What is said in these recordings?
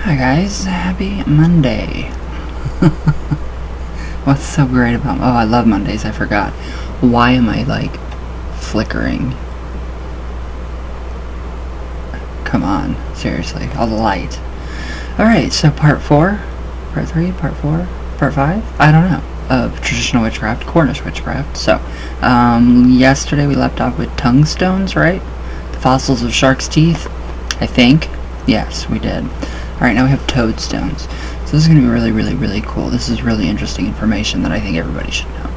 Hi guys, happy Monday. What's so great about... Oh, I love Mondays, I forgot. Why am I, flickering? Come on, seriously, all the light. Alright, so part 4? Part 3? Part 4? Part 5? I don't know. Of traditional witchcraft, Cornish witchcraft. So, yesterday we left off with tongue stones, right? The fossils of shark's teeth, I think. Yes, we did. Alright, now we have toadstones. So this is going to be really, really, really cool. This is really interesting information that I think everybody should know.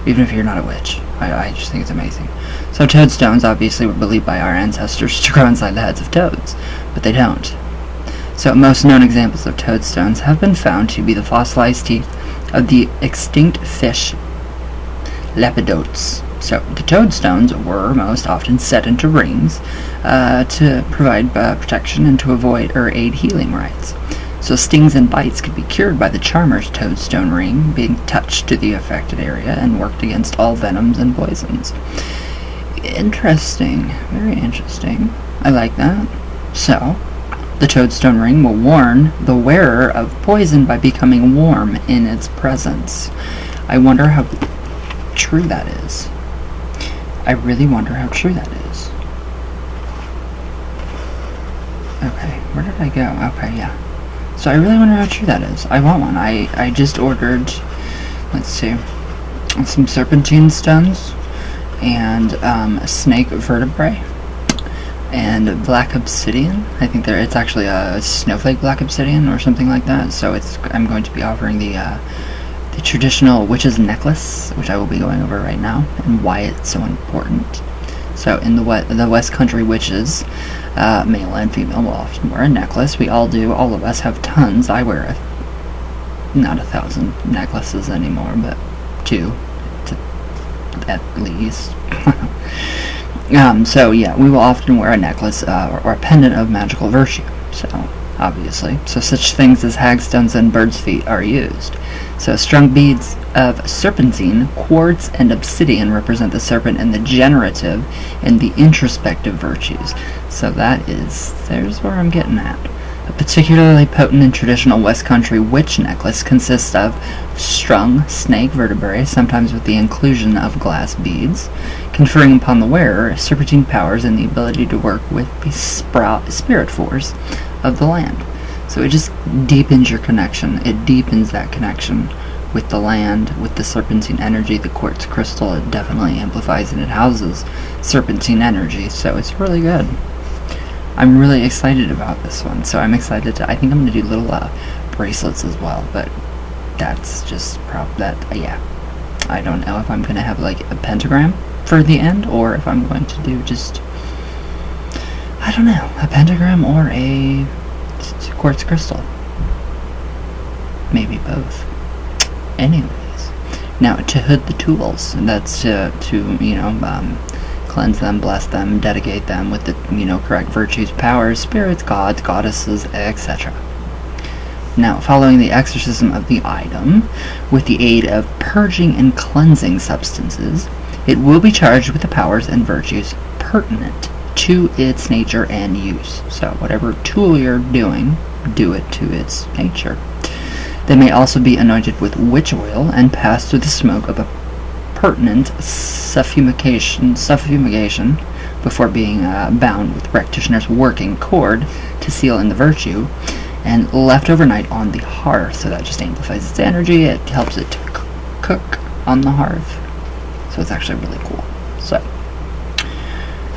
Even if you're not a witch. I just think it's amazing. So toadstones obviously were believed by our ancestors to grow inside the heads of toads, but they don't. So most known examples of toadstones have been found to be the fossilized teeth of the extinct fish lepidotes. So the toadstones were most often set into rings to provide protection and to avoid or aid healing rites. So stings and bites could be cured by the charmer's toadstone ring being touched to the affected area and worked against all venoms and poisons. Interesting. Very interesting. I like that. So, the toadstone ring will warn the wearer of poison by becoming warm in its presence. I wonder how true that is. I really wonder how true that is. Okay, where did I go? Okay, yeah. So I really wonder how true that is. I want one. I just ordered, let's see, some serpentine stones and a snake vertebrae and black obsidian. I think it's actually a snowflake black obsidian or something like that. So I'm going to be offering the traditional witch's necklace, which I will be going over right now, and why it's so important. So in the West Country witches, male and female will often wear a necklace. We all do. All of us have tons. I wear not 1,000 necklaces anymore, but 2 at least. So yeah, we will often wear a necklace or a pendant of magical virtue. So obviously, so such things as hagstones and bird's feet are used. So strung beads of serpentine, quartz, and obsidian represent the serpent and the generative and the introspective virtues. So there's where I'm getting at. A particularly potent and traditional West Country witch necklace consists of strung snake vertebrae, sometimes with the inclusion of glass beads, conferring upon the wearer serpentine powers and the ability to work with the spirit force of the land. So it just deepens your connection. It deepens that connection with the land, with the serpentine energy. The quartz crystal, it definitely amplifies and it houses serpentine energy. So it's really good. I'm really excited about this one. So I'm excited I think I'm going to do little bracelets as well. But that's just yeah. I don't know if I'm going to have like a pentagram for the end, or if I'm going to do just, I don't know, a pentagram or a quartz crystal. Maybe both. Anyways, now to hood the tools, and that's to cleanse them, bless them, dedicate them with the correct virtues, powers, spirits, gods, goddesses, etc. Now, following the exorcism of the item, with the aid of purging and cleansing substances, it will be charged with the powers and virtues pertinent to its nature and use. So whatever tool you're doing, do it to its nature. They may also be anointed with witch oil and passed through the smoke of a pertinent suffumigation before being bound with the practitioner's working cord to seal in the virtue and left overnight on the hearth. So that just amplifies its energy. It helps it to cook on the hearth. So it's actually really cool. So,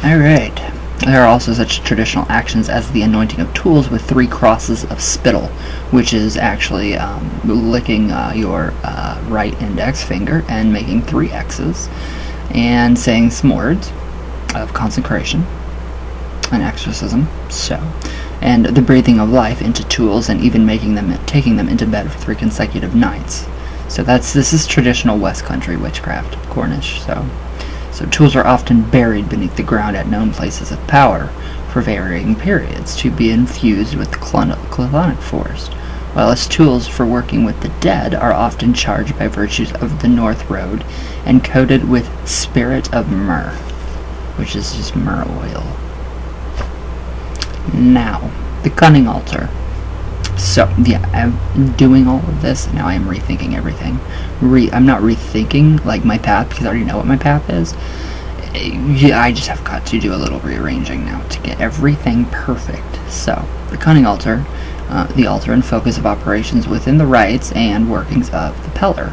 alright. There are also such traditional actions as the anointing of tools with 3 crosses of spittle, which is actually licking your right index finger and making 3 X's, and saying some words of consecration and exorcism. So, and the breathing of life into tools, and even taking them into bed for 3 consecutive nights. So this is traditional West Country witchcraft, Cornish. So tools are often buried beneath the ground at known places of power for varying periods to be infused with the chthonic force, while as tools for working with the dead are often charged by virtues of the North Road and coated with spirit of myrrh, which is just myrrh oil. Now, the Cunning altar. So, yeah, I'm doing all of this. Now I am rethinking everything. I'm not rethinking, like, my path, because I already know what my path is. Yeah, I just have got to do a little rearranging now to get everything perfect. So, the Cunning altar, the altar and focus of operations within the rites and workings of the pillar.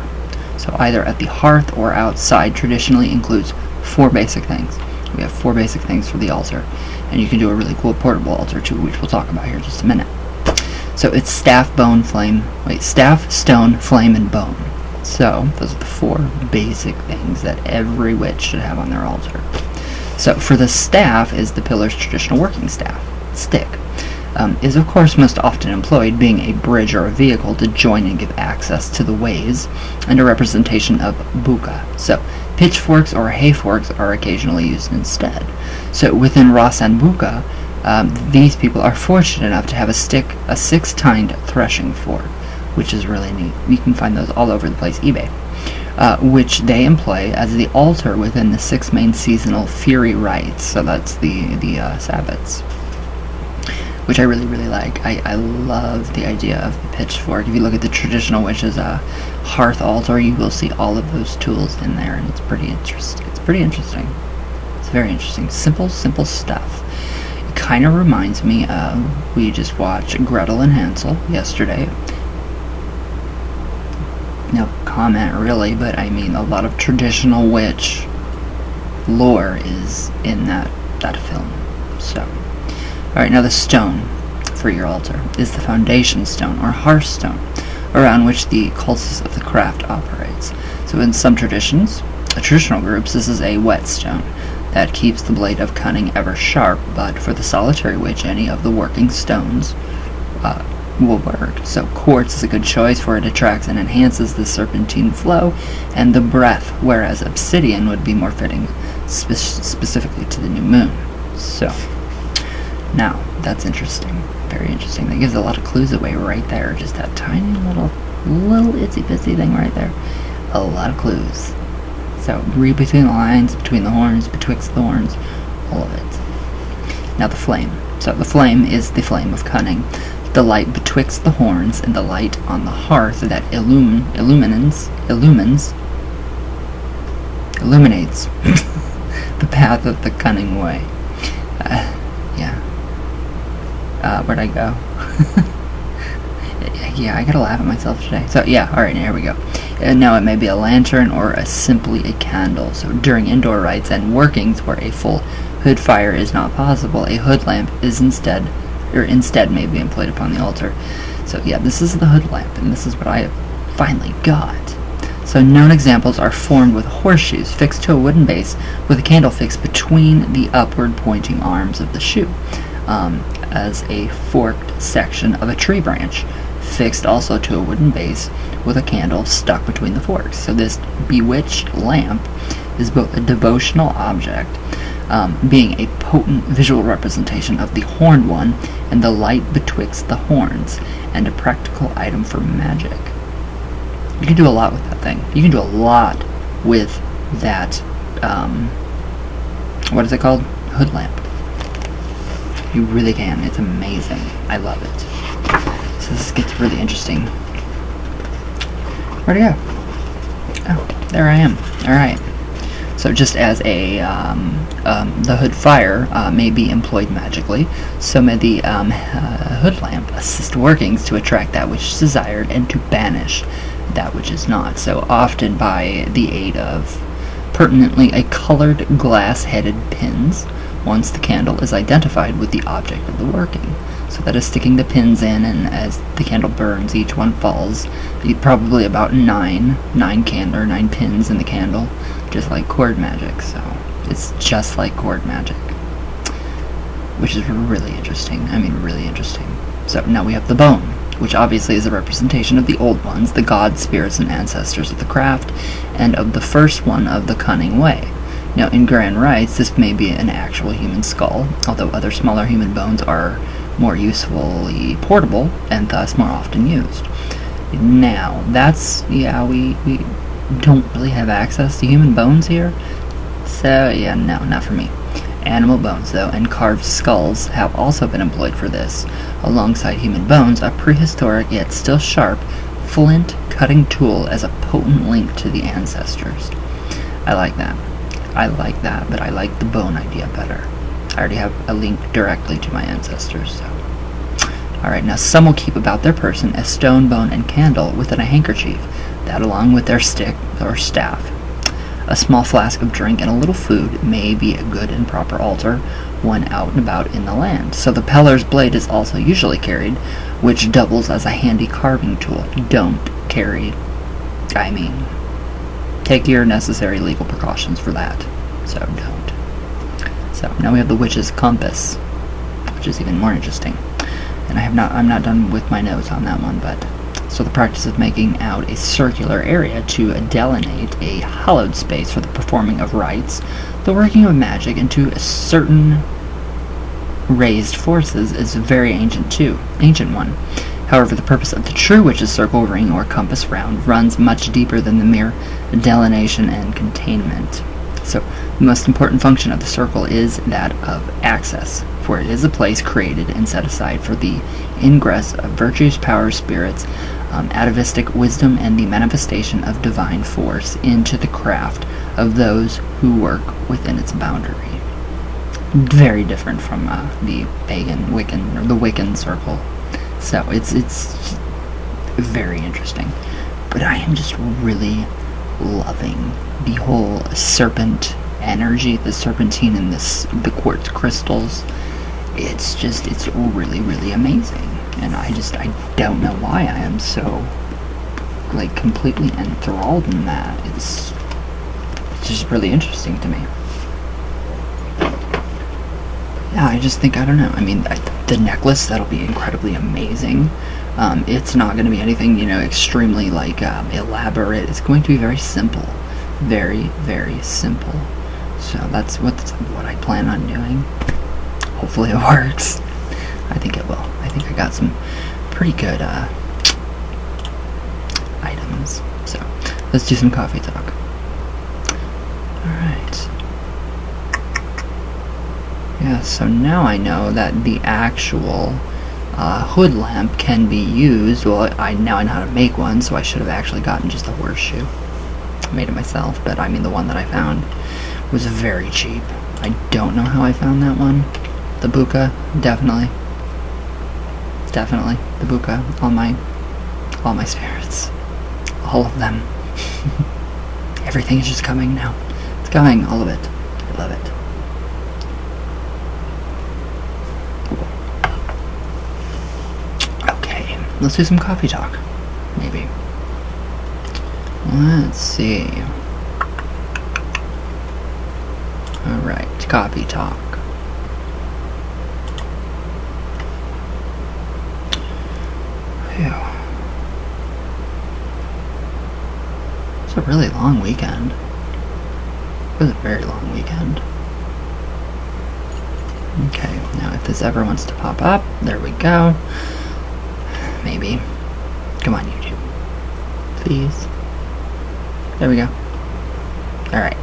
So, either at the hearth or outside traditionally includes 4 basic things. We have 4 basic things for the altar. And you can do a really cool portable altar too, which we'll talk about here in just a minute. So it's staff, stone, flame, and bone. So those are the 4 basic things that every witch should have on their altar. So for the staff is the pillar's traditional working staff. Stick is of course most often employed, being a bridge or a vehicle to join and give access to the ways, and a representation of buka. So pitchforks or hay forks are occasionally used instead. So within Rasan buka, these people are fortunate enough to have a 6-tined threshing fork, which is really neat. You can find those all over the place, eBay, which they employ as the altar within the 6 main seasonal fury rites. So that's the Sabbats, which I really, really like. I love the idea of the pitchfork. If you look at the traditional witches' hearth altar, you will see all of those tools in there, and it's pretty interesting. It's very interesting. Simple stuff. Kind of reminds me of, we just watched Gretel and Hansel yesterday. No comment really, but I mean a lot of traditional witch lore is in that film. So, alright, now the stone for your altar is the foundation stone or hearthstone, around which the cultus of the craft operates. So in some traditional groups, this is a whetstone that keeps the blade of cunning ever sharp, but for the solitary witch, any of the working stones will work. So quartz is a good choice, for it attracts and enhances the serpentine flow and the breath, whereas obsidian would be more fitting specifically to the new moon. So, now, that's interesting. Very interesting. That gives a lot of clues away right there. Just that tiny little itsy-bitsy thing right there. A lot of clues. So, read between the lines, between the horns, betwixt the horns, all of it. Now the flame. So the flame is the flame of cunning, the light betwixt the horns, and the light on the hearth that illuminates the path of the cunning way. Where'd I go? Yeah, I gotta laugh at myself today. So yeah, alright, here we go. Now it may be a lantern or simply a candle. So during indoor rites and workings where a full hood fire is not possible, a hood lamp is instead may be employed upon the altar. So yeah, this is the hood lamp, and this is what I have finally got. So known examples are formed with horseshoes fixed to a wooden base with a candle fixed between the upward pointing arms of the shoe, as a forked section of a tree branch, fixed also to a wooden base with a candle stuck between the forks. So this bewitched lamp is both a devotional object, being a potent visual representation of the horned one and the light betwixt the horns, and a practical item for magic. You can do a lot with that thing. You can do a lot with that, what is it called? Hood lamp. You really can. It's amazing. I love it. So this gets really interesting. Where'd it go? Oh, there I am. Alright. So just as the hood fire may be employed magically, so may the hood lamp assist workings to attract that which is desired and to banish that which is not. So often by the aid of pertinently a colored glass-headed pins, once the candle is identified with the object of the working. So that is sticking the pins in, and as the candle burns, each one falls probably about 9 pins in the candle, just like cord magic. So it's just like cord magic, which is really interesting. I mean, really interesting. So now we have the bone, which obviously is a representation of the old ones, the gods, spirits, and ancestors of the craft, and of the first one of the cunning way. Now, in grand rites, this may be an actual human skull, although other smaller human bones are more usefully portable and thus more often used. Now, that's, yeah, we don't really have access to human bones here, so yeah, no, not for me. Animal bones, though, and carved skulls have also been employed for this. Alongside human bones, a prehistoric yet still sharp flint cutting tool as a potent link to the ancestors. I like that. But I like the bone idea better. I already have a link directly to my ancestors, so. Alright, now some will keep about their person a stone, bone, and candle within a handkerchief, that along with their stick or staff. A small flask of drink and a little food may be a good and proper altar when out and about in the land. So the peller's blade is also usually carried, which doubles as a handy carving tool. Don't carry. Take your necessary legal precautions for that. So don't. So now we have the witch's compass, which is even more interesting. And I'm not done with my notes on that one, but so the practice of making out a circular area to delineate a hallowed space for the performing of rites, the working of magic into certain raised forces is a very ancient one. However, the purpose of the true witch's circle, ring, or compass round runs much deeper than the mere delineation and containment. So, the most important function of the circle is that of access, for it is a place created and set aside for the ingress of virtues, powers, spirits, atavistic wisdom, and the manifestation of divine force into the craft of those who work within its boundary. Very different from the pagan Wiccan, or the Wiccan circle. So it's very interesting. But I am just really loving the whole serpent energy, the serpentine and the quartz crystals. It's really, really amazing. And I don't know why I am so, completely enthralled in that. It's just really interesting to me. Yeah, I just think, I don't know. I mean, the necklace, that'll be incredibly amazing. It's not going to be anything, extremely, elaborate. It's going to be very simple. Very, very simple. So that's what I plan on doing. Hopefully it works. I think it will. I think I got some pretty good items. So let's do some coffee talk. Alright. Yeah, so now I know that the actual hood lamp can be used. Well, now I know how to make one, so I should have actually gotten just a horseshoe. I made it myself, but I mean the one that I found was very cheap. I don't know how I found that one. The buka, definitely the buka. All my spirits, all of them. Everything is just coming now. It's coming, all of it. I love it. Okay, let's do some coffee talk, maybe. Let's see. Alright, coffee talk. Phew. It's a really long weekend. It was a very long weekend. Okay, now if this ever wants to pop up, there we go. Maybe. Come on, YouTube. Please. There we go. Alright.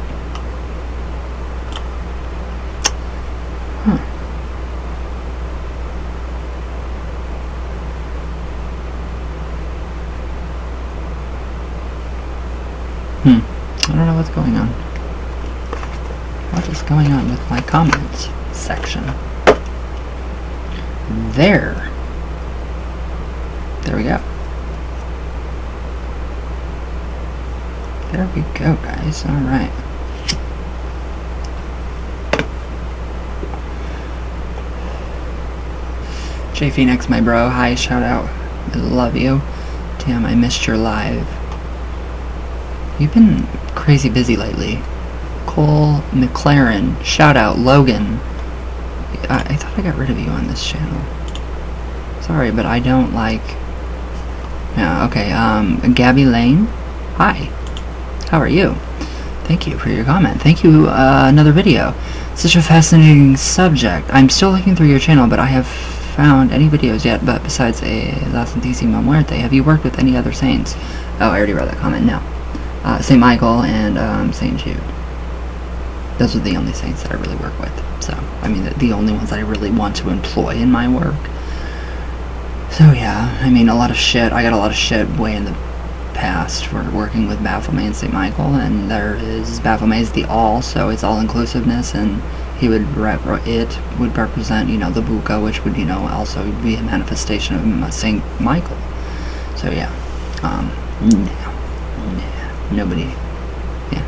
I don't know what's going on. What is going on with my comments section? There we go. There we go, guys. Alright. J Phoenix, my bro. Hi, shout out. I love you. Damn, I missed your live. You've been crazy busy lately. Cole McLaren, shout out. Logan. I thought I got rid of you on this channel. Sorry, but I don't like... Yeah, okay, Gabby Lane. Hi. How are you? Thank you for your comment. Thank you, another video. Such a fascinating subject. I'm still looking through your channel, but I have found any videos yet, but besides La Santísima Muerte, have you worked with any other saints? Oh, I already read that comment. No. St. Michael and St. Jude. Those are the only saints that I really work with. So, I mean, the only ones that I really want to employ in my work. So, yeah, I mean, I got a lot of shit way in the past for working with Baphomet and St. Michael, and Baphomet is the all, so it's all-inclusiveness, and it would represent, the buka, which would, also be a manifestation of St. Michael. So, yeah, nobody, yeah.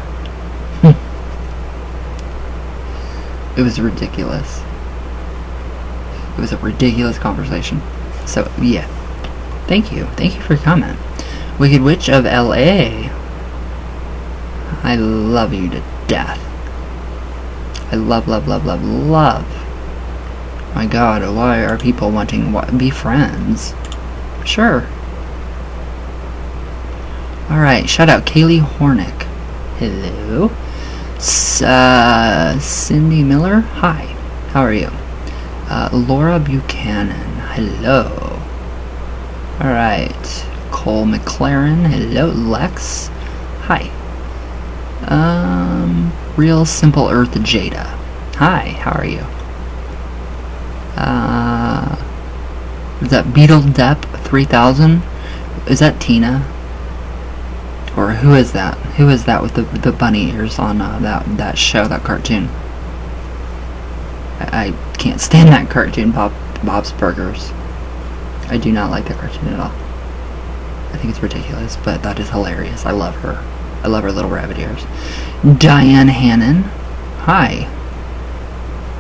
It was ridiculous. It was a ridiculous conversation. So, yeah. Thank you for your comment. Wicked Witch of LA. I love you to death. I love. My God, why are people wanting to be friends? Sure. Alright, shout out Kaylee Hornick. Hello. Cindy Miller. Hi. How are you? Laura Buchanan. Hello. Alright. Cole McLaren. Hello. Lex. Hi. Real Simple Earth Jada. Hi. How are you? Is that Beetle Depp 3000? Is that Tina? Or who is that? Who is that with the bunny ears on that show, that cartoon? I can't stand that cartoon, Bob's Burgers. I do not like that cartoon at all. I think it's ridiculous, but that is hilarious. I love her. I love her little rabbit ears. Diane Hannon. Hi.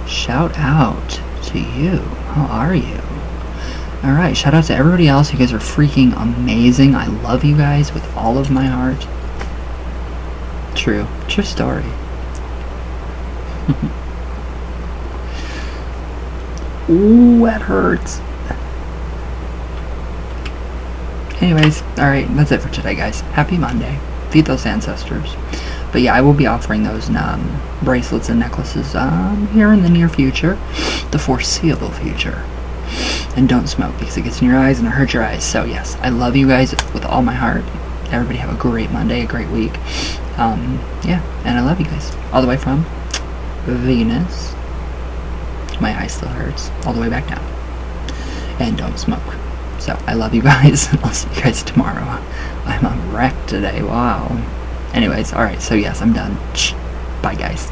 Shout out to you. How are you? Alright, shout out to everybody else. You guys are freaking amazing. I love you guys with all of my heart. True story. Ooh, that hurts. Anyways, alright, that's it for today, guys. Happy Monday. Feed those ancestors. But yeah, I will be offering those bracelets and necklaces here in the near future. The foreseeable future. And don't smoke because it gets in your eyes and it hurts your eyes. So yes, I love you guys with all my heart. Everybody have a great Monday, a great week. Yeah, and I love you guys. All the way from Venus. My eye still hurts. All the way back down. And don't smoke. So I love you guys. I'll see you guys tomorrow. I'm a wreck today. Wow. Anyways, alright, so yes, I'm done. Bye guys.